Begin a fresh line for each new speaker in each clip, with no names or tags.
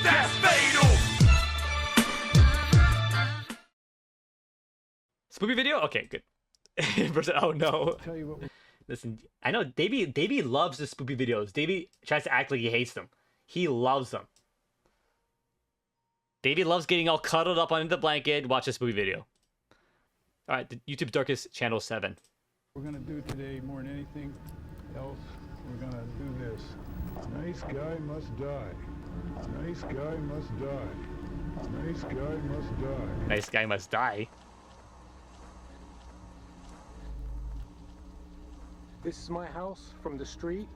That's fatal.
Spoopy video? Okay, good. Oh no.
Tell you what,
Listen, I know Davey loves the spoopy videos. Davey tries to act like he hates them. He loves them. Davey loves getting all cuddled up under the blanket, watch a spoopy video. Alright, the YouTube's Darkest Channel 7.
we're gonna do today more than anything else. We're gonna do this. Nice guy must die. Nice guy must die. Nice guy must die.
Nice guy must die.
This is my house from the street.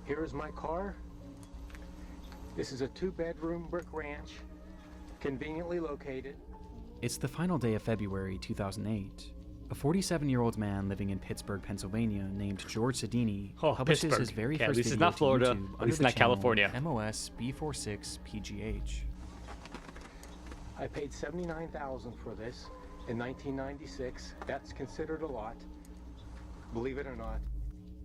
Here is my car. This is a 2-bedroom brick ranch, conveniently located.
It's the final day of February 2008. A 47-year-old man living in Pittsburgh, Pennsylvania, named George Sedini, publishes
Pittsburgh.
his very
Yeah,
first
this is
video
not Florida,
to
at
YouTube
least
under the
not
channel
California.
MOS B46PGH.
I paid $79,000 for this in 1996. That's considered a lot, believe it or not.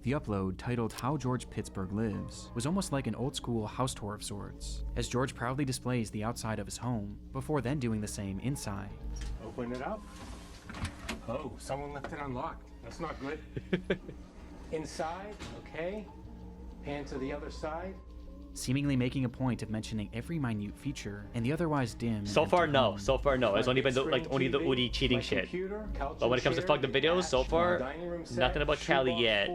The upload, titled How George Pittsburgh Lives, was almost like an old-school house tour of sorts, as George proudly displays the outside of his home, before then doing the same inside.
Open it up. Oh, someone left it unlocked. That's not good. Inside, okay. Pan to the other side.
Seemingly making a point of mentioning every minute feature and the otherwise dim.
So far,
empty
no.
home.
So far, no. It's only been only the Woody cheating shit. But when it comes to fucked up videos, so far, nothing about Cali yet.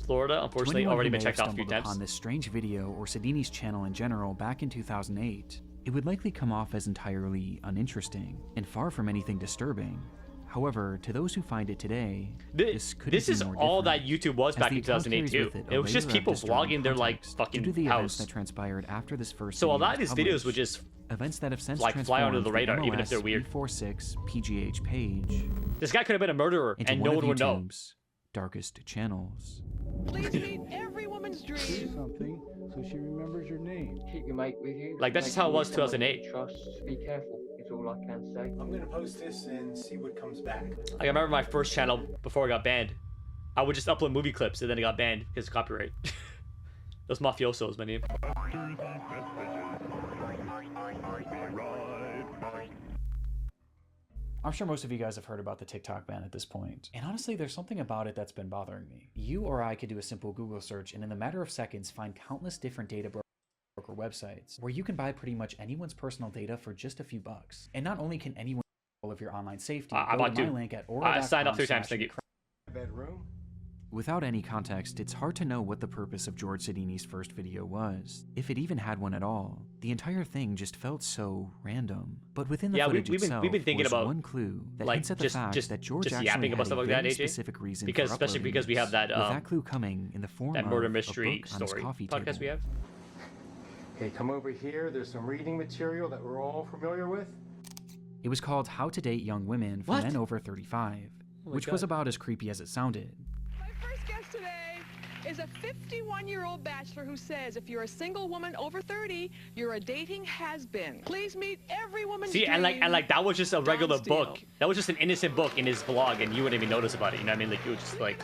Florida, unfortunately,
To anyone
already
who
been
may
checked
have
off a few
stumbled
times.
upon this strange video or Sedini's channel in general back in 2008, it would likely come off as entirely uninteresting and far from anything disturbing. However, to those who find it today, this
is all that YouTube was back in 2008 too. It was just people vlogging their like fucking
due to the events
house.
that transpired after this first
So a
video
lot of
was
these videos
published.
would just
Events that have since
like fly under
transformed
the radar, even if they're
MOS
weird.
B46 PGH page
This guy could have been a murderer
into
and
one
no
of
one would know.
YouTube's darkest channels.
Please meet every woman's
Do
dream.
something so she remembers your name.
Keep your mate with you.
Like, that's just how it was
Make sure you
2008.
Trust. Be careful. Is all I can say.
I'm gonna post this and see what comes back.
Like I remember my first channel before I got banned. I would just upload movie clips and then it got banned because of copyright. Those mafiosos, my name.
I'm sure most of you guys have heard about the TikTok ban at this point. And honestly, there's something about it that's been bothering me. You or I could do a simple Google search and in a matter of seconds find countless different data broker websites where you can buy pretty much anyone's personal data for just a few bucks. And not only can anyone all of your online safety,
I
go
bought
to my
two.
link at
I signed up 3 times, thank you.
Bedroom.
Without any context, it's hard to know what the purpose of George Sedini's first video was, if it even had one at all. The entire thing just felt so random. But within the footage
we've
itself
been thinking
was
about
one clue that
like
hints at the fact that George
just
actually
yapping
had
about
a
stuff like that,
very
AJ?
specific reason
Because
for
especially
uploading
because we have
this,
that
with that clue coming in the form
that
of
murder
a
mystery
book on his
story
coffee
podcast
table.
we have.
Okay, come over here. There's some reading material that we're all familiar with.
It was called How to Date Young Women for
What?
Men Over 35, which was about as creepy as it sounded.
My first guest today is a 51-year-old bachelor who says if you're a single woman over 30, you're a dating has-been. Please meet every woman's
See,
dream.
and like that was just a regular
Don Steele.
book. That was just an innocent book in his vlog, and you wouldn't even notice about it. You know what I mean? Like you would just like,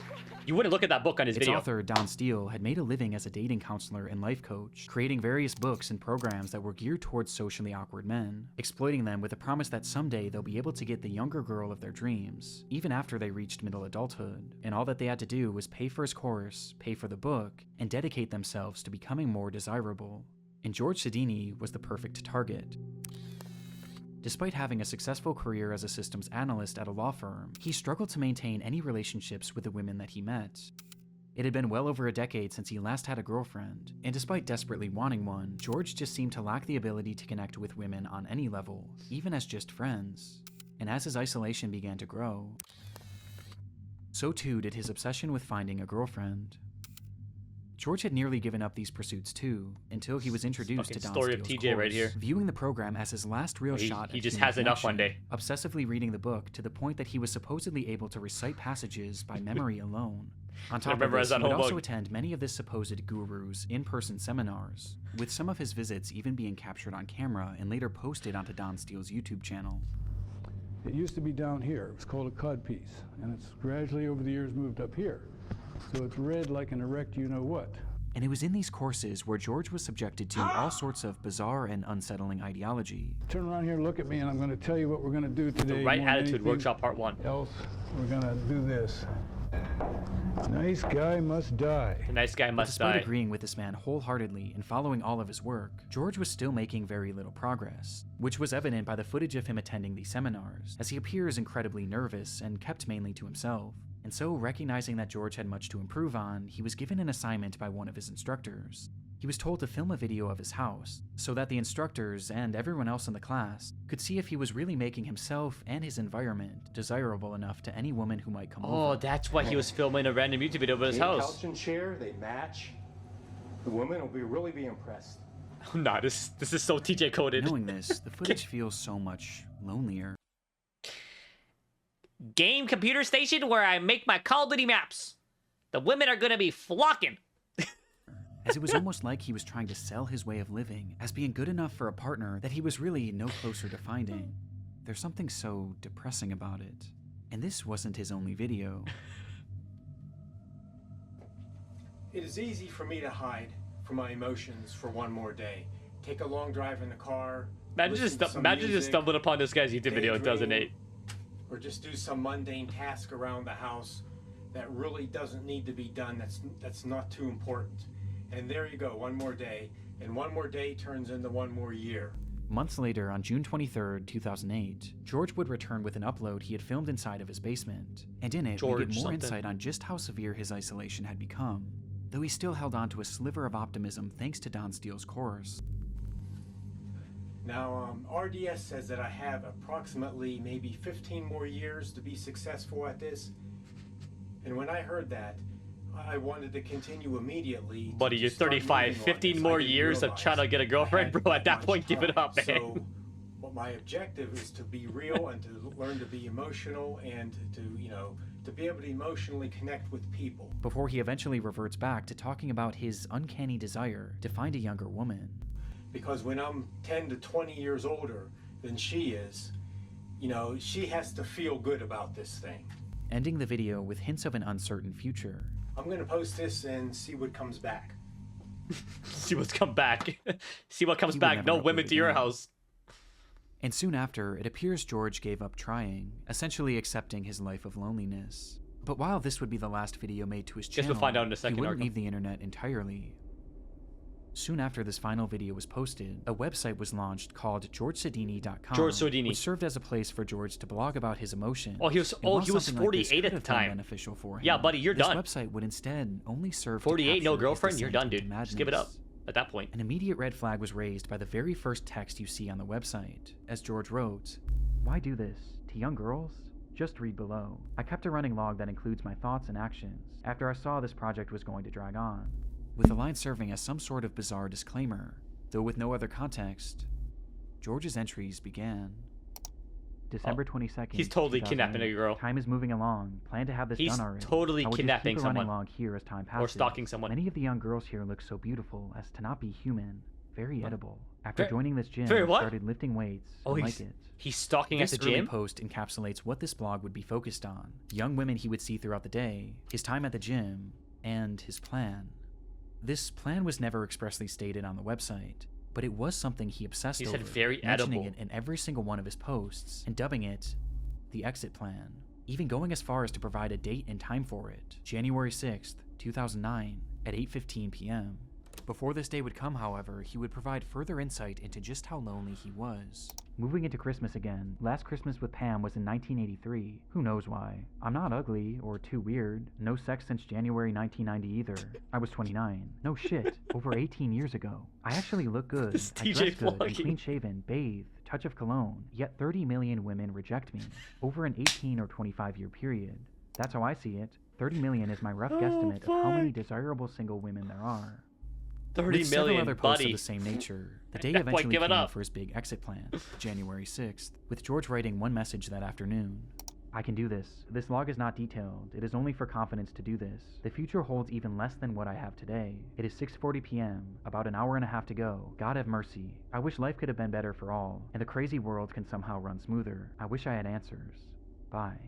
you wouldn't look at that book on his
Its
video.
author, Don Steele, had made a living as a dating counselor and life coach, creating various books and programs that were geared towards socially awkward men, exploiting them with the promise that someday they'll be able to get the younger girl of their dreams, even after they reached middle adulthood, and all that they had to do was pay for his course, pay for the book, and dedicate themselves to becoming more desirable. And George Sedini was the perfect target. Despite having a successful career as a systems analyst at a law firm, he struggled to maintain any relationships with the women that he met. It had been well over a decade since he last had a girlfriend, and despite desperately wanting one, George just seemed to lack the ability to connect with women on any level, even as just friends. And as his isolation began to grow, so too did his obsession with finding a girlfriend. George had nearly given up these pursuits too, until he was introduced to
Fucking
Don
story of
Steele's
TJ right
course,
here.
viewing the program as his last real shot
He
at
just
human
has enough one
connection,
day.
obsessively reading the book to the point that he was supposedly able to recite passages by memory alone. On top of
memorize
this, he
that
would
whole
also
book.
attend many of this supposed guru's in-person seminars, with some of his visits even being captured on camera and later posted onto Don Steele's YouTube channel.
It used to be down here. It was called a codpiece, and it's gradually over the years moved up here. So it's read like an erect you-know-what.
And it was in these courses where George was subjected to all sorts of bizarre and unsettling ideology.
Turn around here, look at me, and I'm going to tell you what we're going to do today.
The Right
more than
Attitude
anything
Workshop Part 1.
Else, we're going to do this. Nice guy must die.
The nice guy must
Despite
die.
agreeing with this man wholeheartedly and following all of his work, George was still making very little progress, which was evident by the footage of him attending these seminars, as he appears incredibly nervous and kept mainly to himself. And so, recognizing that George had much to improve on, he was given an assignment by one of his instructors. He was told to film a video of his house, so that the instructors and everyone else in the class could see if he was really making himself and his environment desirable enough to any woman who might come over.
Oh, that's why he was filming a random YouTube video of his house.
Couch and chair, they match. The woman will really be impressed.
Nah, this is so TJ coded.
Knowing this, the footage feels so much lonelier.
Game computer station where I make my Call of Duty maps. The women are gonna be flocking.
As it was almost like he was trying to sell his way of living as being good enough for a partner that he was really no closer to finding. There's something so depressing about it. And this wasn't his only video.
It is easy for me to hide from my emotions for one more day. Take a long drive in the car.
Imagine just stumbling upon this guy's YouTube video in 2008.
Or just do some mundane task around the house that really doesn't need to be done. That's not too important. And there you go, one more day. And one more day turns into one more year.
Months later, on June 23rd, 2008, George would return with an upload he had filmed inside of his basement. And in it, we get more insight on just how severe his isolation had become, though he still held on to a sliver of optimism thanks to Don Steele's course.
Now, RDS says that I have approximately maybe 15 more years to be successful at this. And when I heard that, I wanted to continue immediately.
Buddy, you're 35. 15 more years of trying to get a girlfriend, bro. At that point, give it up, man.
So, well, my objective is to be real and to learn to be emotional and to be able to emotionally connect with people.
Before he eventually reverts back to talking about his uncanny desire to find a younger woman.
Because when I'm 10 to 20 years older than she is, she has to feel good about this thing.
Ending the video with hints of an uncertain future.
I'm going to post this and see what comes back.
See what's come back. See what comes back. No women to your house.
And soon after, it appears George gave up trying, essentially accepting his life of loneliness. But while this would be the last video made to his channel,
we'll find out in a second,
he wouldn't leave the internet entirely. Soon after this final video was posted, a website was launched called GeorgeSodini.com,
George Sodini,
which served as a place for George to blog about his emotions.
Oh, he was 48 at the time.
Beneficial for him,
yeah, buddy, you're done.
This website would instead only serve
48,
to
no girlfriend, you're done, dude.
Madness.
Just give it up at that point.
An immediate red flag was raised by the very first text you see on the website, as George wrote, "Why do this? To young girls? Just read below. I kept a running log that includes my thoughts and actions after I saw this project was going to drag on." With the line serving as some sort of bizarre disclaimer, though with no other context, George's entries began. December 22nd.
He's totally kidnapping a girl.
Time is moving along. Plan to have this done already.
He's totally kidnapping someone.
Log here as time passes.
Or stalking someone.
Many of the young girls here look so beautiful as to not be human. Very edible. After joining this gym,
I
started lifting weights. Like it.
He's stalking at the gym?
This post encapsulates what this blog would be focused on. Young women he would see throughout the day, his time at the gym, and his plan. This plan was never expressly stated on the website, but it was something he obsessed over,
very
mentioning
edible
it in every single one of his posts, and dubbing it the exit plan, even going as far as to provide a date and time for it, January 6th, 2009, at 8:15 p.m. Before this day would come, however, he would provide further insight into just how lonely he was. Moving into Christmas again, last Christmas with Pam was in 1983. Who knows why? I'm not ugly or too weird. No sex since January 1990 either. I was 29. No shit. Over 18 years ago. I actually look good. I dress good and clean shaven, bathe, touch of cologne. Yet 30 million women reject me. Over an 18 or 25 year period. That's how I see it. 30 million is my rough guesstimate of how many desirable single women there are.
30
With
million,
other posts
buddy.
of the same nature, the day eventually came for his big exit plan, January 6th, with George writing one message that afternoon. I can do this. This log is not detailed. It is only for confidence to do this. The future holds even less than what I have today. It is 6:40 p.m., about an hour and a half to go. God have mercy. I wish life could have been better for all, and the crazy world can somehow run smoother. I wish I had answers. Bye.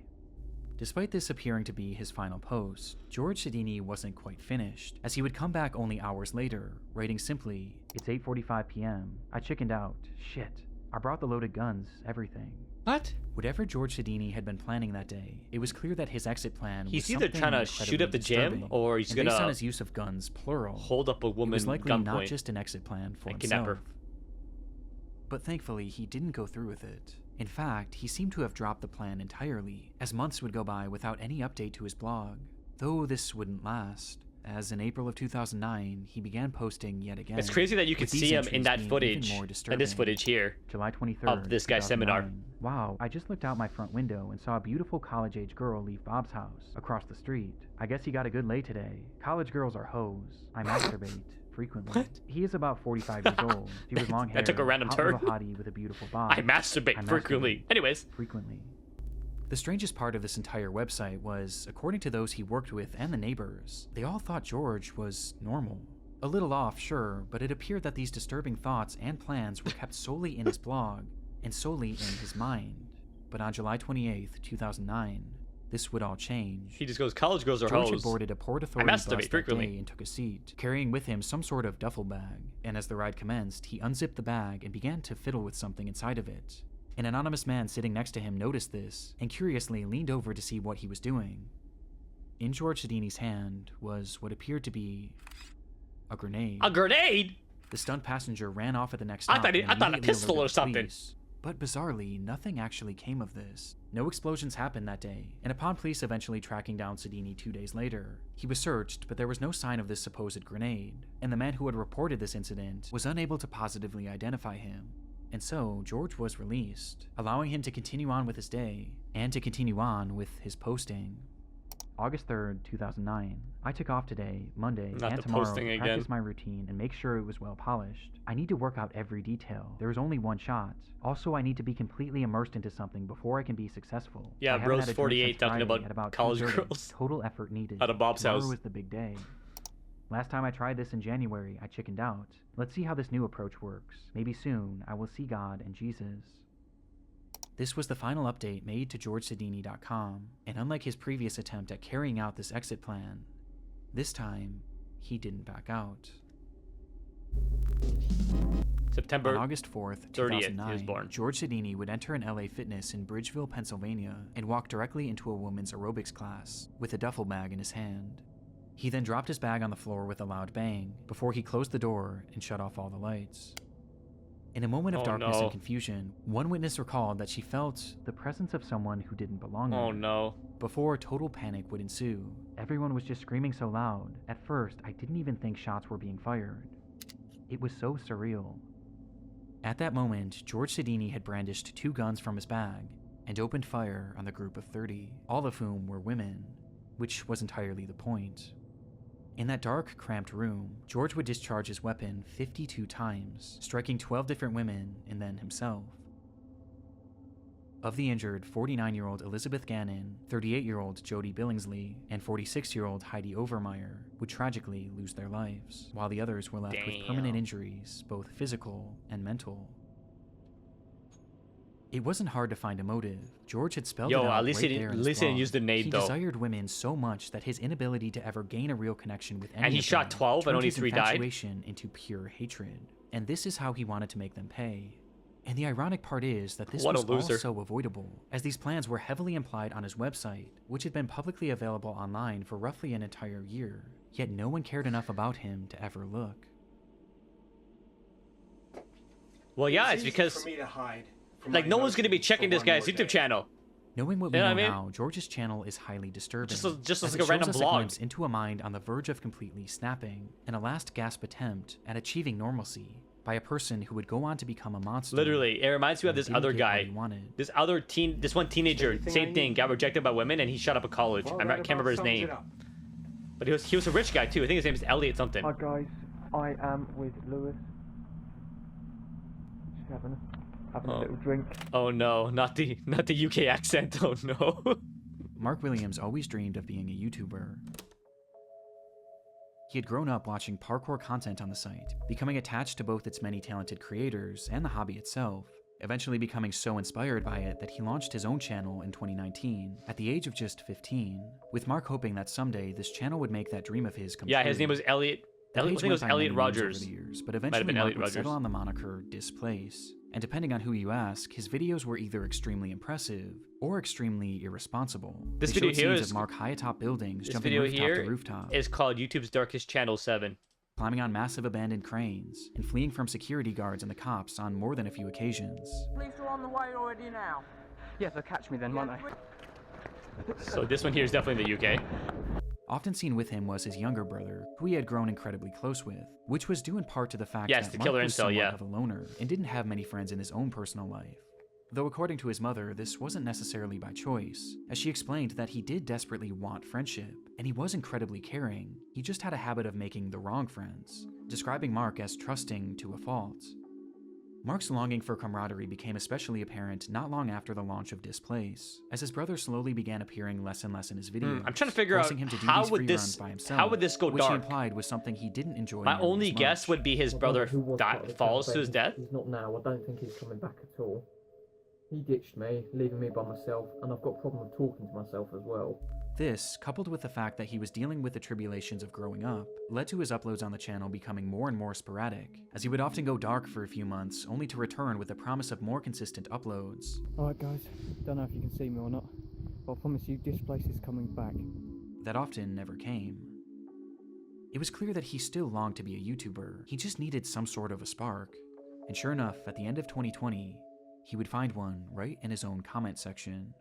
Despite this appearing to be his final post, George Sidini wasn't quite finished, as he would come back only hours later, writing simply, "It's 8:45 p.m. I chickened out. Shit. I brought the loaded guns, everything."
What?
Whatever George Sidini had been planning that day, it was clear that his exit plan was
He's either
something
trying to shoot up the gym,
disturbing.
or he's
And
gonna
based on his use of guns, plural,
hold up a
it
woman
was likely not
gunpoint
just an exit plan for
and kidnap
himself.
her.
But thankfully, he didn't go through with it. In fact, he seemed to have dropped the plan entirely, as months would go by without any update to his blog. Though this wouldn't last, as in April of 2009, he began posting yet again.
It's crazy that you could
with these
see him in
entries
that
being
footage,
even more
and this
disturbing.
footage here,
July 23rd,
of this guy's seminar.
2009. Wow, I just looked out my front window and saw a beautiful college-age girl leave Bob's house across the street. I guess he got a good lay today. College girls are hoes. I masturbate frequently.
What?
He is about 45 years old. He was long hair.
That took a random
hot
turn.
little hottie with a beautiful bod.
I masturbate frequently. Anyways.
Frequently. The strangest part of this entire website was, according to those he worked with and the neighbors, they all thought George was normal. A little off, sure, but it appeared that these disturbing thoughts and plans were kept solely in his blog, and solely in his mind. But on July 28th, 2009, this would all change.
He just goes, college girls are
George
hoes.
had boarded a Port
I
Authority bus
masturbate
that
frequently.
day and took a seat, carrying with him some sort of duffel bag, and as the ride commenced, he unzipped the bag and began to fiddle with something inside of it. An anonymous man sitting next to him noticed this, and curiously leaned over to see what he was doing. In George Sidini's hand was what appeared to be a grenade.
A grenade?
The stunned passenger ran off at the next
I
stop.
thought a
and immediately
pistol
alerted
or
the
something.
police. But bizarrely, nothing actually came of this. No explosions happened that day, and upon police eventually tracking down Sidini 2 days later, he was searched, but there was no sign of this supposed grenade, and the man who had reported this incident was unable to positively identify him. And so, George was released, allowing him to continue on with his day, and to continue on with his posting. August 3rd, 2009. I took off today, Monday,
Not
and
the
tomorrow
posting
to
again.
practice my routine and make sure it was well polished. I need to work out every detail. There is only one shot. Also, I need to be completely immersed into something before I can be successful.
Yeah,
I haven't
Bros
had a drink
48
since
talking
Friday
about
at
college
2:30.
girls.
Total effort needed.
Out of Bob's
Tomorrow
house.
was the big day. Last time I tried this in January, I chickened out. Let's see how this new approach works. Maybe soon, I will see God and Jesus. This was the final update made to GeorgeSidini.com, and unlike his previous attempt at carrying out this exit plan, this time, he didn't back out.
September
On August 4th,
30th,
2009,
he was born.
George Sidini would enter an LA Fitness in Bridgeville, Pennsylvania, and walk directly into a woman's aerobics class with a duffel bag in his hand. He then dropped his bag on the floor with a loud bang before he closed the door and shut off all the lights. In a moment of darkness
no.
and confusion, one witness recalled that she felt the presence of someone who didn't belong there.
Oh no.
Before total panic would ensue. Everyone was just screaming so loud. At first, I didn't even think shots were being fired. It was so surreal. At that moment, George Sidini had brandished 2 guns from his bag and opened fire on the group of 30, all of whom were women, which was entirely the point. In that dark, cramped room, George would discharge his weapon 52 times, striking 12 different women and then himself. Of the injured, 49-year-old Elizabeth Gannon, 38-year-old Jody Billingsley, and 46-year-old Heidi Overmeyer would tragically lose their lives, while the others were left with permanent injuries, both physical and mental. It wasn't hard to find a motive. George had spelled it out
at least
right
he
there in
didn't,
his
at least he didn't
blog.
use the nade
He
though.
desired women so much that his inability to ever gain a real connection with any
And he
of
shot
them
12 and
turned
only
his
3 died?
infatuation into pure hatred. And this is how he wanted to make them pay. And the ironic part is that this
What a
was all
loser.
so avoidable, as these plans were heavily implied on his website, which had been publicly available online for roughly an entire year. Yet no one cared enough about him to ever look.
Well, yeah, it's
easy
because
for me to hide from
like
my
no one's gonna be
emotions
checking
for
this
one
guy's
more
YouTube
day.
channel.
Knowing what we
You know
know
what I mean?
now, George's channel is highly disturbing.
Just as
as
like
it
a random
shows us
blog.
a glimpse into a mind on the verge of completely snapping, and a last gasp attempt at achieving normalcy by a person who would go on to become a monster.
Literally, it reminds me of
and
this
didn't
other
get what
guy.
he wanted.
This one teenager,
Everything I
same thing,
need.
got rejected by women, and he shut up a college.
Well,
I
that
can't
about
remember his
sums
name,
it up.
but he was a rich guy too. I think his name is Elliot something.
Hi guys, I am with Lewis. Just having a little drink.
Oh no, not the UK accent. Oh no.
Mark Williams always dreamed of being a YouTuber. He had grown up watching parkour content on the site, becoming attached to both its many talented creators and the hobby itself, eventually becoming so inspired by it that he launched his own channel in 2019, at the age of just 15, with Mark hoping that someday this channel would make that dream of his come true.
Yeah, his name was Elliot. I think it was Elliot Rogers.
Years, but eventually Mark would settle on the moniker Displace. And depending on who you ask, his videos were either extremely impressive or extremely irresponsible.
This video here is
Mark high atop buildings,
this
jumping
video
rooftop
here
to rooftop.
Is called YouTube's Darkest Channel 7.
Climbing on massive abandoned cranes, and fleeing from security guards and the cops on more than a few occasions.
Police are on the way already now. Yeah, they'll catch me then, won't they?
So this one here is definitely the UK.
Often seen with him was his younger brother, who he had grown incredibly close with, which was due in part to the fact that Mark was somewhat of a loner and didn't have many friends in his own personal life. Though according to his mother, this wasn't necessarily by choice, as she explained that he did desperately want friendship, and he was incredibly caring. He just had a habit of making the wrong friends, describing Mark as trusting to a fault. Mark's longing for camaraderie became especially apparent not long after the launch of Displace, as his brother slowly began appearing less and less in his videos.
I'm trying to figure out how would this go
which
dark.
He implied was something he didn't enjoy.
My only guess would be his brother falls to his death.
He's not now. I don't think he's coming back at all. He ditched me, leaving me by myself, and I've got a problem with talking to myself as well.
This, coupled with the fact that he was dealing with the tribulations of growing up, led to his uploads on the channel becoming more and more sporadic, as he would often go dark for a few months, only to return with the promise of more consistent uploads.
Alright guys, don't know if you can see me or not, but I promise you Displace is coming back.
That often never came. It was clear that he still longed to be a YouTuber, he just needed some sort of a spark. And sure enough, at the end of 2020, he would find one right in his own comment section.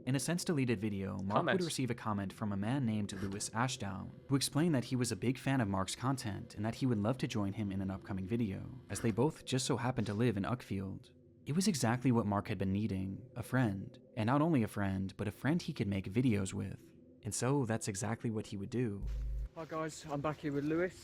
In a since-deleted video, Mark would receive a comment from a man named Lewis Ashdown, who explained that he was a big fan of Mark's content and that he would love to join him in an upcoming video, as they both just so happened to live in Uckfield. It was exactly what Mark had been needing, a friend, and not only a friend, but a friend he could make videos with. And so that's exactly what he would do.
Hi guys, I'm back here with Lewis,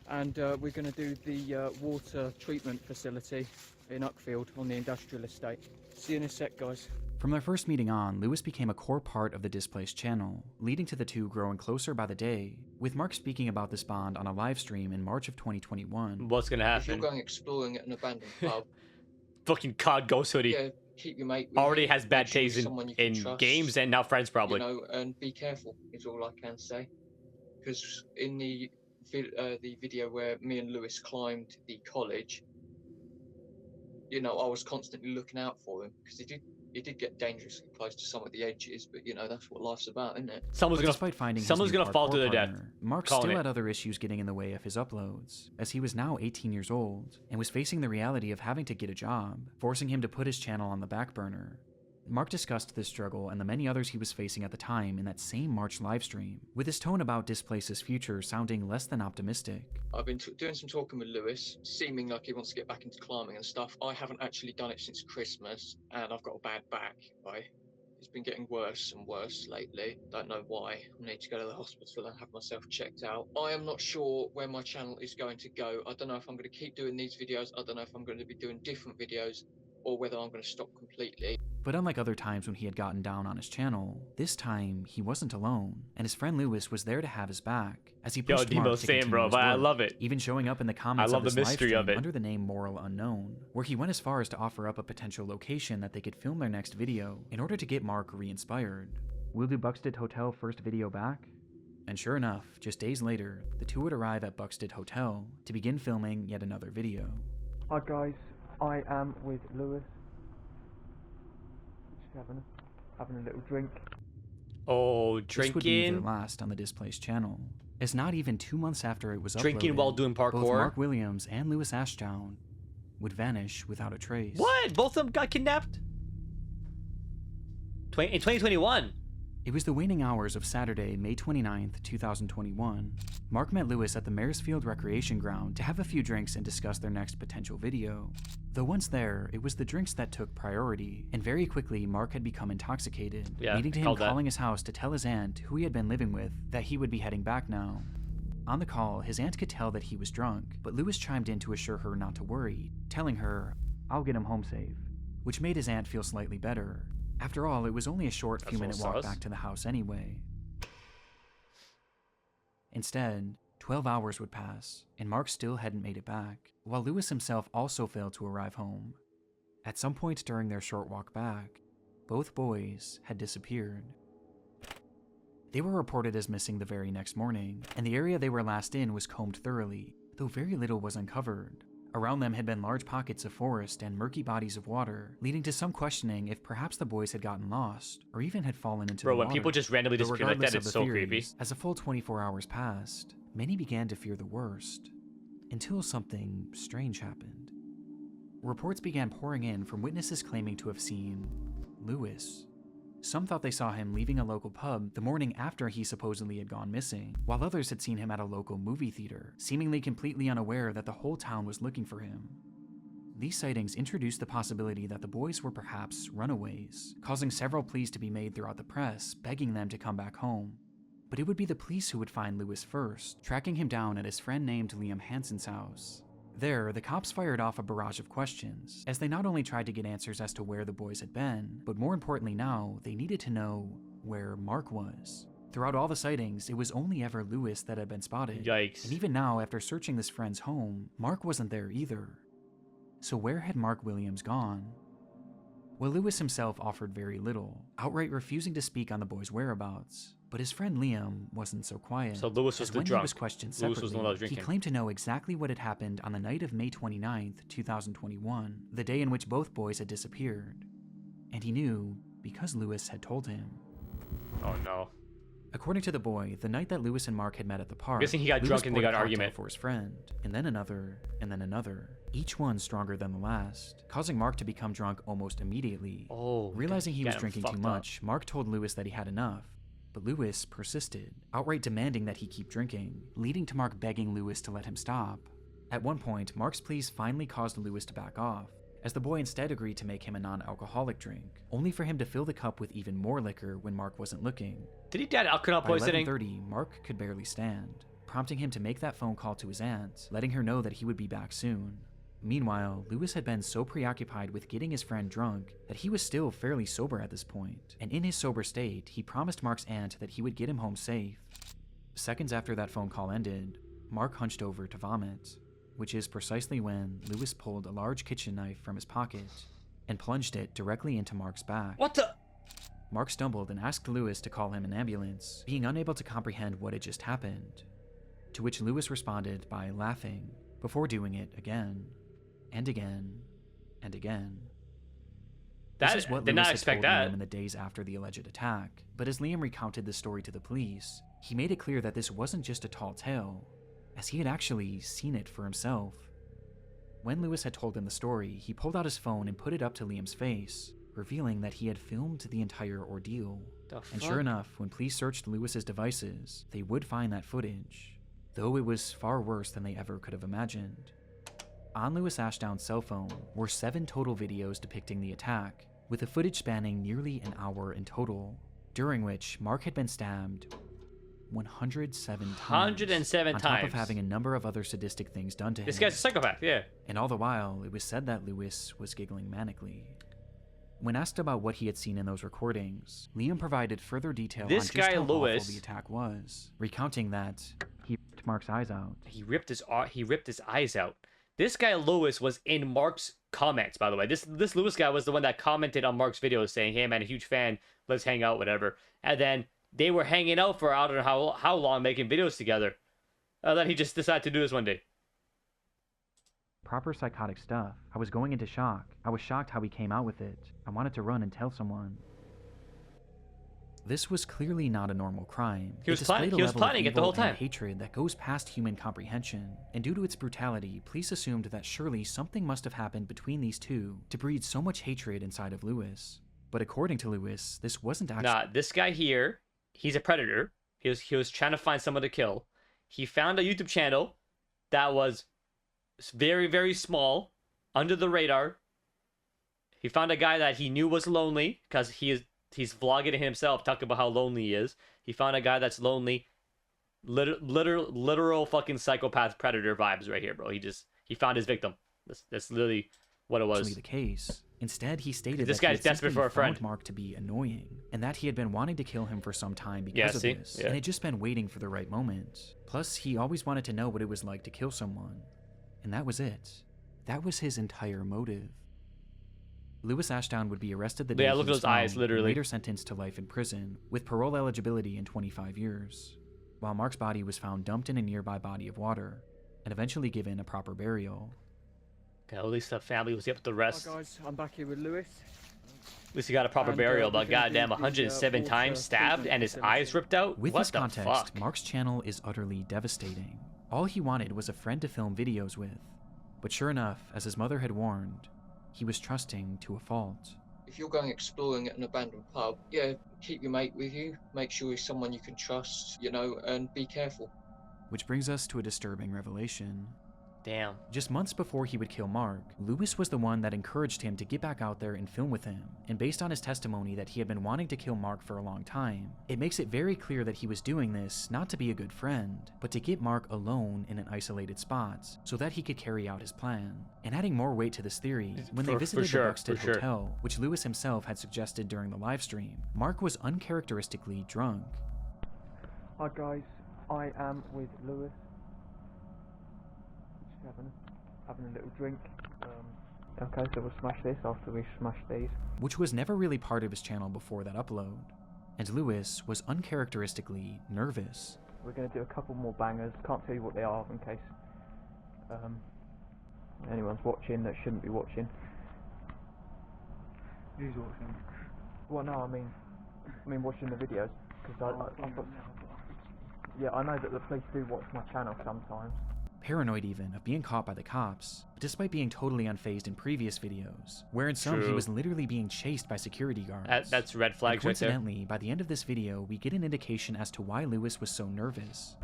and we're going to do the water treatment facility in Uckfield on the industrial estate. See you in a sec, guys.
From their first meeting on, Lewis became a core part of the Displace channel, leading to the two growing closer by the day, with Mark speaking about this bond on a live stream in March of 2021.
What's gonna happen?
If you're going exploring at an abandoned pub,
fucking COD Ghost Hoodie.
Yeah, keep your mate with
already
you,
has bad taste in games and now friends probably.
You know, and be careful is all I can say. Because in the video where me and Lewis climbed the college, you know, I was constantly looking out for him because he did get dangerously close to some of the edges, but you know, that's what life's about, isn't it?
Someone's gonna
fall to their death.
Mark still had other issues getting in the way of his uploads, as he was now 18 years old and was facing the reality of having to get a job, forcing him to put his channel on the back burner. Mark discussed this struggle and the many others he was facing at the time in that same March livestream, with his tone about Displace's future sounding less than optimistic.
I've been doing some talking with Lewis, seeming like he wants to get back into climbing and stuff. I haven't actually done it since Christmas, and I've got a bad back. It's been getting worse and worse lately. Don't know why. I need to go to the hospital and have myself checked out. I am not sure where my channel is going to go. I don't know if I'm going to keep doing these videos. I don't know if I'm going to be doing different videos, or whether I'm going to stop completely.
But unlike other times when he had gotten down on his channel, this time he wasn't alone, and his friend Lewis was there to have his back as he pushed Mark to continue his work,
I love it.
Even showing up in the comments
I
of
love
this
the mystery
live
of
stream
it.
under the name Moral Unknown, where he went as far as to offer up a potential location that they could film their next video in order to get Mark re-inspired. We'll do Buxted Hotel first video back? And sure enough, just days later, the two would arrive at Buxted Hotel to begin filming yet another video.
Hi guys, I am with Lewis. Having a little drink.
Oh,
This would be their last on the Displace channel, as not even 2 months after it was
drinking
uploaded,
while doing parkour.
both Mark Williams and Lewis Ashdown would vanish without a trace.
What? Both of them got kidnapped? In 2021.
It was the waning hours of Saturday, May 29th, 2021. Mark met Lewis at the Maresfield Recreation Ground to have a few drinks and discuss their next potential video. Though once there, it was the drinks that took priority, and very quickly Mark had become intoxicated, leading to him calling his house to tell his aunt, who he had been living with, that he would be heading back now. On the call, his aunt could tell that he was drunk, but Lewis chimed in to assure her not to worry, telling her, "I'll get him home safe," which made his aunt feel slightly better. After all, it was only a short few-minute walk back to the house anyway. Instead, 12 hours would pass, and Mark still hadn't made it back, while Lewis himself also failed to arrive home. At some point during their short walk back, both boys had disappeared. They were reported as missing the very next morning, and the area they were last in was combed thoroughly, though very little was uncovered. Around them had been large pockets of forest and murky bodies of water, leading to some questioning if perhaps the boys had gotten lost, or even had fallen into the water.
Bro, when people just randomly disappear like that, it's so creepy.
As a full 24 hours passed, many began to fear the worst, until something strange happened. Reports began pouring in from witnesses claiming to have seen Lewis. Some thought they saw him leaving a local pub the morning after he supposedly had gone missing, while others had seen him at a local movie theater, seemingly completely unaware that the whole town was looking for him. These sightings introduced the possibility that the boys were perhaps runaways, causing several pleas to be made throughout the press, begging them to come back home. But it would be the police who would find Lewis first, tracking him down at his friend named Liam Hansen's house. There, the cops fired off a barrage of questions, as they not only tried to get answers as to where the boys had been, but more importantly now, they needed to know where Mark was. Throughout all the sightings, it was only ever Lewis that had been spotted.
Yikes.
And even now, after searching this friend's home, Mark wasn't there either. So where had Mark Williams gone? Well, Lewis himself offered very little, outright refusing to speak on the boys' whereabouts. But his friend Liam wasn't so quiet.
So Lewis was the
when
drunk.
He was questioned
Lewis
separately,
was the one that was drinking.
He claimed to know exactly what had happened on the night of May 29th, 2021, the day in which both boys had disappeared. And he knew because Lewis had told him.
Oh no.
According to the boy, the night that Lewis and Mark had met at the park,
I'm guessing he got
Lewis
drunk and they
poured
got
a
an
cocktail
argument
for his friend, and then another, each one stronger than the last, causing Mark to become drunk almost immediately.
Oh,
realizing he was drinking too
fucked
much, Mark told Lewis that he had enough. But Lewis persisted, outright demanding that he keep drinking, leading to Mark begging Lewis to let him stop. At one point, Mark's pleas finally caused Lewis to back off, as the boy instead agreed to make him a non-alcoholic drink, only for him to fill the cup with even more liquor when Mark wasn't looking.
Did he die of alcohol
By
poisoning?
11:30, Mark could barely stand, prompting him to make that phone call to his aunt, letting her know that he would be back soon. Meanwhile, Lewis had been so preoccupied with getting his friend drunk that he was still fairly sober at this point, and in his sober state, he promised Mark's aunt that he would get him home safe. Seconds after that phone call ended, Mark hunched over to vomit, which is precisely when Lewis pulled a large kitchen knife from his pocket and plunged it directly into Mark's back.
What the?
Mark stumbled and asked Lewis to call him an ambulance, being unable to comprehend what had just happened, to which Lewis responded by laughing, before doing it again, and again, and again. This is what
Did
Lewis
not
had
expect
told
that.
Liam in the days after the alleged attack, but as Liam recounted the story to the police, he made it clear that this wasn't just a tall tale, as he had actually seen it for himself. When Lewis had told him the story, he pulled out his phone and put it up to Liam's face, revealing that he had filmed the entire ordeal. And sure enough, when police searched Lewis's devices, they would find that footage, though it was far worse than they ever could have imagined. On Lewis Ashdown's cell phone were 7 total videos depicting the attack, with the footage spanning nearly an hour in total, during which Mark had been stabbed 107 times.
107
on top
times.
of having a number of other sadistic things done to him.
This guy's a psychopath, yeah.
And all the while, it was said that Lewis was giggling manically. When asked about what he had seen in those recordings, Liam provided further detail
This
on just
guy,
how
Lewis,
awful the attack was, recounting that he ripped Mark's eyes out.
He ripped his eyes out. This guy Lewis was in Mark's comments, by the way. This Lewis guy was the one that commented on Mark's video saying, "Hey man, a huge fan, let's hang out, whatever." And then they were hanging out for I don't know how long, making videos together. And then he just decided to do this one day.
Proper psychotic stuff. I was going into shock. I was shocked how he came out with it. I wanted to run and tell someone. This was clearly not a normal crime.
He was
It displayed a level of
planning it the
evil
whole
and
time.
hatred that goes past human comprehension, and due to its brutality, police assumed that surely something must have happened between these two to breed so much hatred inside of Lewis. But according to Lewis, this wasn't actually...
Nah, this guy here, he's a predator. He was trying to find someone to kill. He found a YouTube channel that was very, very small, under the radar. He found a guy that he knew was lonely, because he's vlogging it himself, talking about how lonely he is. He found a guy that's lonely. Literal fucking psychopath predator vibes right here, bro. He found his victim. That's literally what it was.
The case. Instead, he stated
This
that he
guy's
had
desperate
simply
for a friend.
found Mark to be annoying, and that he had been wanting to kill him for some time because
Yeah,
of
see?
this,
Yeah.
and had just been waiting for the right moment. Plus, he always wanted to know what it was like to kill someone. And that was it. That was his entire motive. Lewis Ashdown would be arrested the day
Yeah,
he
look at
was
those eyes,
found,
literally.
and later sentenced to life in prison, with parole eligibility in 25 years, while Mark's body was found dumped in a nearby body of water, and eventually given a proper burial.
Okay, at least the family was able to rest.
Hi guys, I'm back here with Lewis.
At least he got a proper
And,
burial,
we're
but
gonna
goddamn,
do the,
107
water
times stabbed
treatment
and his
facility.
eyes ripped out?
With
What
this
the
context,
fuck?
Mark's channel is utterly devastating. All he wanted was a friend to film videos with. But sure enough, as his mother had warned, he was trusting to a fault.
If you're going exploring at an abandoned pub, yeah, keep your mate with you. Make sure he's someone you can trust, you know, and be careful.
Which brings us to a disturbing revelation.
Damn.
Just months before he would kill Mark, Lewis was the one that encouraged him to get back out there and film with him, and based on his testimony that he had been wanting to kill Mark for a long time, it makes it very clear that he was doing this not to be a good friend, but to get Mark alone in an isolated spot, so that he could carry out his plan. And adding more weight to this theory, when they
For
visited
sure,
the Buxted
for sure.
Hotel, which Lewis himself had suggested during the livestream, Mark was uncharacteristically drunk.
Hi guys, I am with Lewis. Just having a little drink. Okay, so we'll smash this after we smash these.
Which was never really part of his channel before that upload. And Lewis was uncharacteristically nervous.
We're going to do a couple more bangers. Can't tell you what they are in case anyone's watching that shouldn't be watching.
Who's watching?
Well, no, I mean watching the videos because I thought. Yeah, I know that the police do watch my channel sometimes.
Paranoid even of being caught by the cops, despite being totally unfazed in previous videos, where in some he
True.
was literally being chased by security guards.
That's red flags
And
right there.
coincidentally, by the end of this video, we get an indication as to why Lewis was so nervous.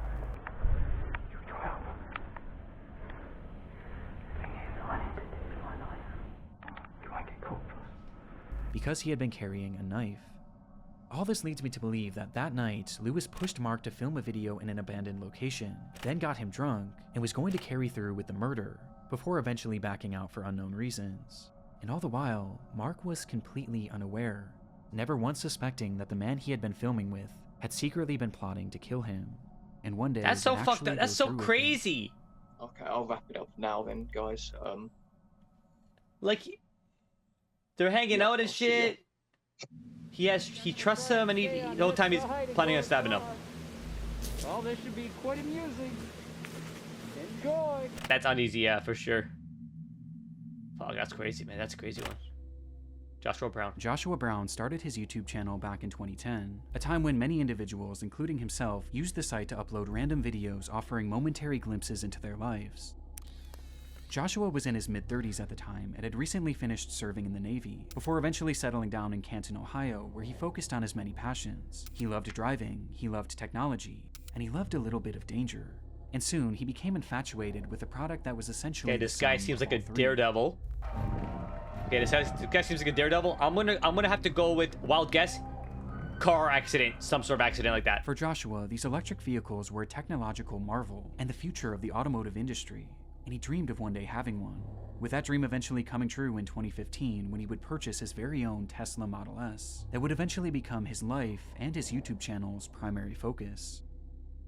Because he had been carrying a knife. All this leads me to believe that that night, Lewis pushed Mark to film a video in an abandoned location, then got him drunk, and was going to carry through with the murder, before eventually backing out for unknown reasons. And all the while, Mark was completely unaware, never once suspecting that the man he had been filming with had secretly been plotting to kill him. And one day,
That's so
would
fucked
actually
up. That's
go
so
through with it.
crazy.
Okay, I'll wrap it up now then, guys.
Like, they're hanging
Yeah,
out and
I'll see ya.
shit. He trusts him, and the whole time he's planning on stabbing him.
Well, this should be quite amusing. Enjoy.
That's uneasy, yeah, for sure. Fuck, that's crazy, man. That's a crazy one. Joshua Brown.
Joshua Brown started his YouTube channel back in 2010, a time when many individuals, including himself, used the site to upload random videos offering momentary glimpses into their lives. Joshua was in his mid-30s at the time and had recently finished serving in the Navy, before eventually settling down in Canton, Ohio, where he focused on his many passions. He loved driving, he loved technology, and he loved a little bit of danger. And soon, he became infatuated with a product that was essentially
Okay,
the
this guy
sum
seems
of
like a
all three.
daredevil. Okay, this guy seems like a daredevil. I'm gonna have to go with wild guess. Car accident, some sort of accident like that.
For Joshua, these electric vehicles were a technological marvel and the future of the automotive industry, and he dreamed of one day having one. With that dream eventually coming true in 2015 when he would purchase his very own Tesla Model S that would eventually become his life and his YouTube channel's primary focus.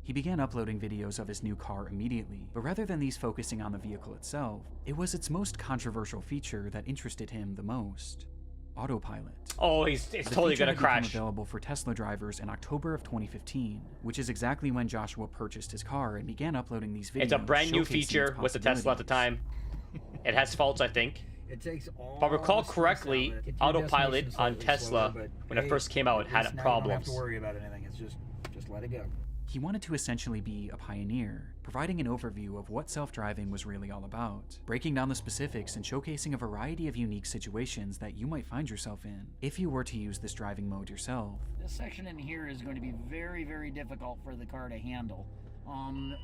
He began uploading videos of his new car immediately, but rather than these focusing on the vehicle itself, it was its most controversial feature that interested him the most: autopilot.
Oh, it's
The
totally
feature
gonna
had become
crash.
available for Tesla drivers in October of 2015, which is exactly when Joshua purchased his car and began uploading these videos.
It's a brand new
showcasing
feature
its
with the Tesla at the
possibilities.
time. It has faults, I think.
It takes all
If I recall
the stress
correctly,
out of it. Get to your
autopilot
destination
on
slightly
Tesla,
slower, but
when it
hey,
first came out,
at
had
least now you don't have
problems.
to worry about anything. It's just let it go.
He wanted to essentially be a pioneer, providing an overview of what self-driving was really all about, breaking down the specifics and showcasing a variety of unique situations that you might find yourself in if you were to use this driving mode yourself.
This section in here is going to be very, very difficult for the car to handle.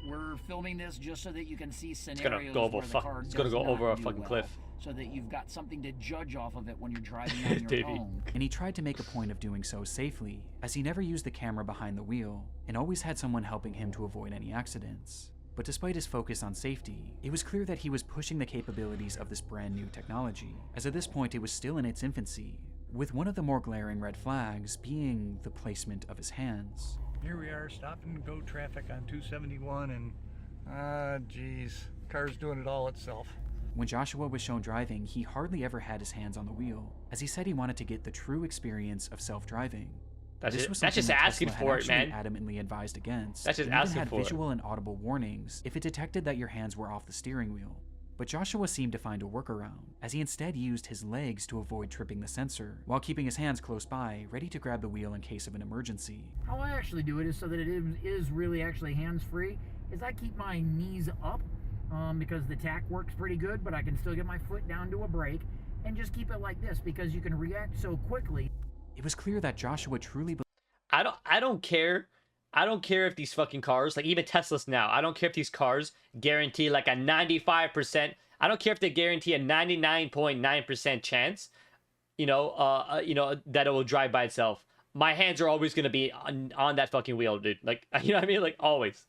We're filming this just so that you can see scenarios
go over
where
a
the
fuck-
car
it's gonna
does
go
not
over a
do
fucking
well,
cliff.
so that you've got something to judge off of it when you're driving on your
Davey.
own.
And he tried to make a point of doing so safely, as he never used the camera behind the wheel, and always had someone helping him to avoid any accidents. But despite his focus on safety, it was clear that he was pushing the capabilities of this brand new technology, as at this point it was still in its infancy, with one of the more glaring red flags being the placement of his hands.
Here we are, stop and go traffic on 271, and geez, car's doing it all itself.
When Joshua was shown driving, he hardly ever had his hands on the wheel, as he said he wanted to get the true experience of self-driving.
That's
This
just
that
asking
Tesla
for
had
it, man.
actually adamantly advised against.
That's just
and even
asking
had
for it.
visual and audible warnings if it detected that your hands were off the steering wheel. But Joshua seemed to find a workaround, as he instead used his legs to avoid tripping the sensor, while keeping his hands close by, ready to grab the wheel in case of an emergency.
How I actually do it is so that it is really actually hands-free, is I keep my knees up, because the tack works pretty good, but I can still get my foot down to a brake, and just keep it like this, because you can react so quickly.
It was clear that Joshua truly
I don't care. I don't care if these fucking cars, like even Teslas now, I don't care if these cars guarantee like a 95%. I don't care if they guarantee a 99.9% chance, that it will drive by itself. My hands are always going to be on that fucking wheel, dude. Like, you know what I mean? Like always.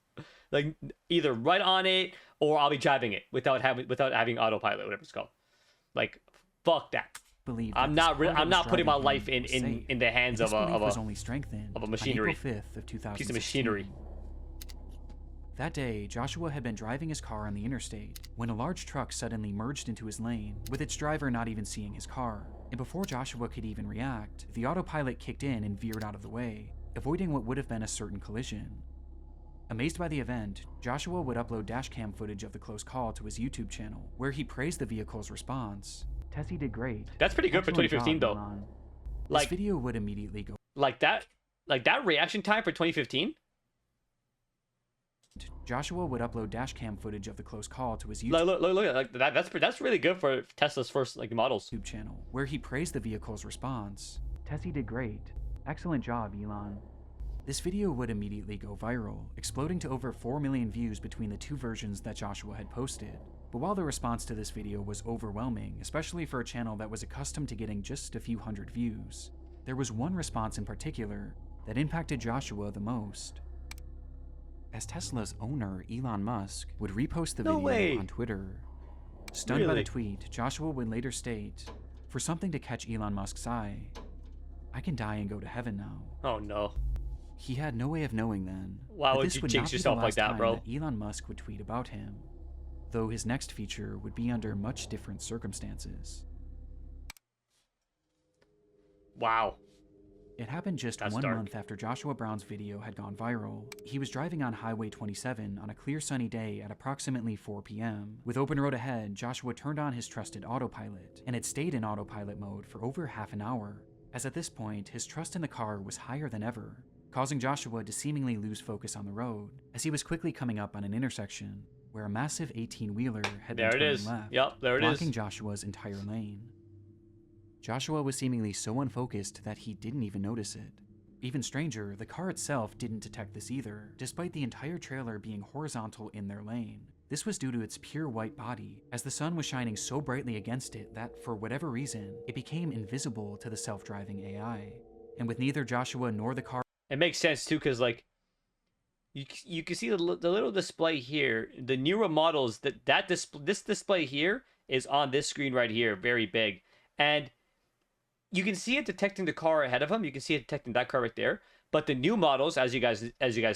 Like either right on it or I'll be driving it without having autopilot, whatever it's called. Like, fuck that.
believed
I'm
that this car
not
that was
putting my
driving
life
him was safe,
in the hands
and
of
this belief was
a
only strengthened
of a
on
machinery.
April 5th of 2016.
piece of machinery.
That day, Joshua had been driving his car on the interstate when a large truck suddenly merged into his lane, with its driver not even seeing his car. And before Joshua could even react, the autopilot kicked in and veered out of the way, avoiding what would have been a certain collision. Amazed by the event, Joshua would upload dashcam footage of the close call to his YouTube channel, where he praised the vehicle's response. Tessie did great.
That's pretty good for
Excellent
2015
job,
though.
Elon.
Like-
this video would immediately go.
Like that reaction time for 2015.
Joshua would upload dashcam footage of the close call to his YouTube
Look, like that's really good for Tesla's first models.
channel, where he praised the vehicle's response. Tessie did great. Excellent job, Elon. This video would immediately go viral, exploding to over 4 million views between the two versions that Joshua had posted. But while the response to this video was overwhelming, especially for a channel that was accustomed to getting just a few hundred views, there was one response in particular that impacted Joshua the most. As Tesla's owner, Elon Musk, would repost the
No
video
way.
on Twitter. Stunned by
Really?
the tweet, Joshua would later state, "For something to catch Elon Musk's eye, I can die and go to heaven now."
Oh no.
He had no way of knowing then.
Why
that
would
this
you
would
jinx
not be the
yourself like
last
that,
time
bro?
that Elon Musk would tweet about him, though his next feature would be under much different circumstances.
Wow.
It happened just
That's
1
dark.
month after Joshua Brown's video had gone viral. He was driving on Highway 27 on a clear sunny day at approximately 4 p.m. With open road ahead, Joshua turned on his trusted autopilot, and it stayed in autopilot mode for over half an hour, as at this point, his trust in the car was higher than ever, causing Joshua to seemingly lose focus on the road, as he was quickly coming up on an intersection where a massive 18-wheeler had
There
been
it
turning
is.
left,
Yep, there it is.
blocking Joshua's entire lane. Joshua was seemingly so unfocused that he didn't even notice it. Even stranger, the car itself didn't detect this either, despite the entire trailer being horizontal in their lane. This was due to its pure white body, as the sun was shining so brightly against it that, for whatever reason, it became invisible to the self-driving AI. And with neither Joshua nor the car
It makes sense too, because like you can see the little display here. The newer models this display here is on this screen right here, very big, and you can see it detecting the car ahead of him. You can see it detecting that car right there. But the new models, as you guys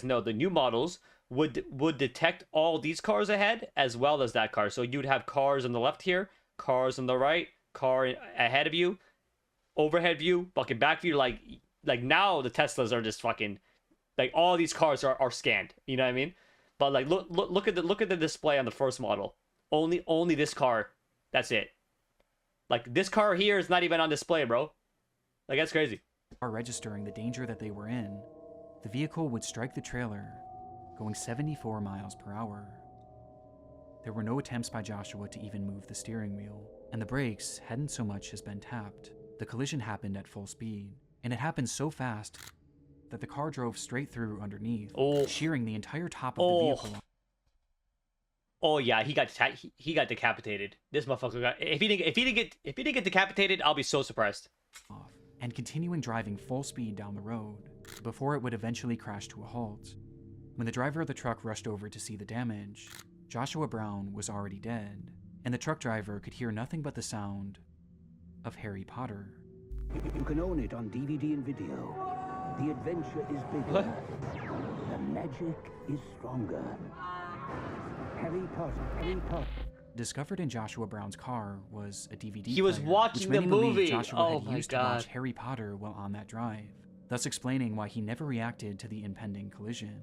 know, the new models would detect all these cars ahead as well as that car. So you'd have cars on the left here, cars on the right, car ahead of you, overhead view, fucking back view. Like now the Teslas are just fucking like all these cars are scanned. You know what I mean? But like look at the display on the first model. Only this car. That's it. Like, this car here is not even on display, bro. Like, that's crazy.
registering the danger that they were in, the vehicle would strike the trailer, going 74 miles per hour. There were no attempts by Joshua to even move the steering wheel, and the brakes hadn't so much as been tapped. The collision happened at full speed, and it happened so fast that the car drove straight through underneath, shearing the entire top of the vehicle.
Oh yeah, he got decapitated. This motherfucker got. If he didn't get decapitated, I'll be so surprised.
And continuing driving full speed down the road before it would eventually crash to a halt. When the driver of the truck rushed over to see the damage, Joshua Brown was already dead, and the truck driver could hear nothing but the sound of Harry Potter.
You can own it on DVD and video. The adventure is bigger.
What?
The magic is stronger. Harry Potter.
Discovered in Joshua Brown's car was a DVD
He was
player,
watching
which
the
many believe
movie.
Joshua
Oh
had
my
used to
God.
watch Harry Potter while on that drive, thus explaining why he never reacted to the impending collision.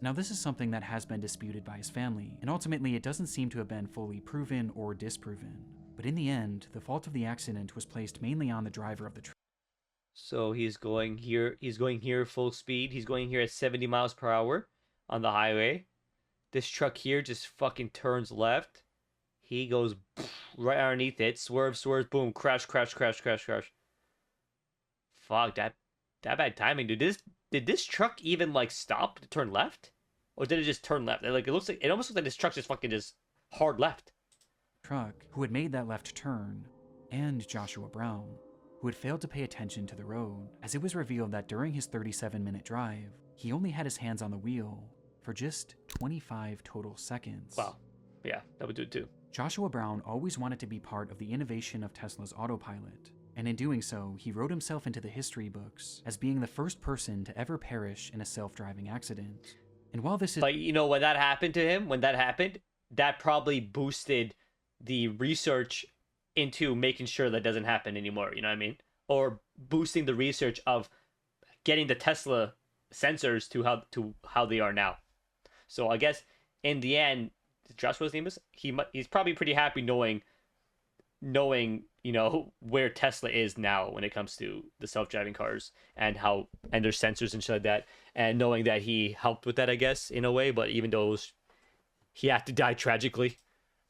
Now, this is something that has been disputed by his family, and ultimately it doesn't seem to have been fully proven or disproven. But in the end, the fault of the accident was placed mainly on the driver of the truck.
So he's going here full speed. He's going here at 70 miles per hour on the highway. This truck here just fucking turns left. He goes right underneath it. Swerve, boom, crash. Fuck, that bad timing, dude. Did this truck even like stop to turn left? Or did it just turn left? Like it almost looks like this truck just fucking just hard left.
Truck who had made that left turn, and Joshua Brown, who had failed to pay attention to the road, as it was revealed that during his 37-minute drive, he only had his hands on the wheel for just 25 total seconds.
Wow. Yeah, that would do it too.
Joshua Brown always wanted to be part of the innovation of Tesla's autopilot, and in doing so, he wrote himself into the history books as being the first person to ever perish in a self-driving accident. And while this is...
But you know, when that happened to him, that probably boosted the research into making sure that doesn't happen anymore, you know what I mean? Or boosting the research of getting the Tesla sensors to how they are now. So I guess in the end, Joshua's name is, he's probably pretty happy knowing, you know, where Tesla is now when it comes to the self-driving cars and their sensors and shit like that, and knowing that he helped with that, I guess, in a way. But even though he had to die tragically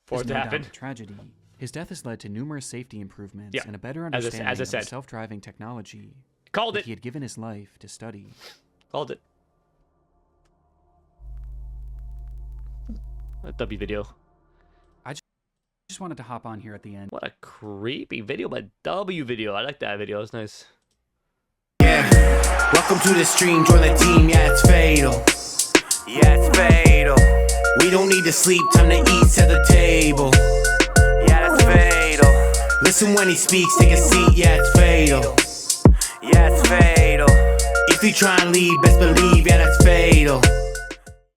for it to happen.
Tragedy. His death has led to numerous safety improvements
Yeah.
and a better
As I
understanding of the
said.
self-driving technology
Called
that
it.
he had given his life to study.
Called it. A W video.
Just wanted to hop on here at the end.
What a creepy video, but W video. I like that video. It's nice.
Yeah, welcome to the stream. Join the team. Yeah, it's fatal. Yeah, it's fatal. We don't need to sleep. Time to eat. Set the table. Yeah, that's fatal. Listen when he speaks. Take a seat. Yeah, it's fatal. Yeah, it's fatal. If you try and leave, best believe. Yeah, that's fatal.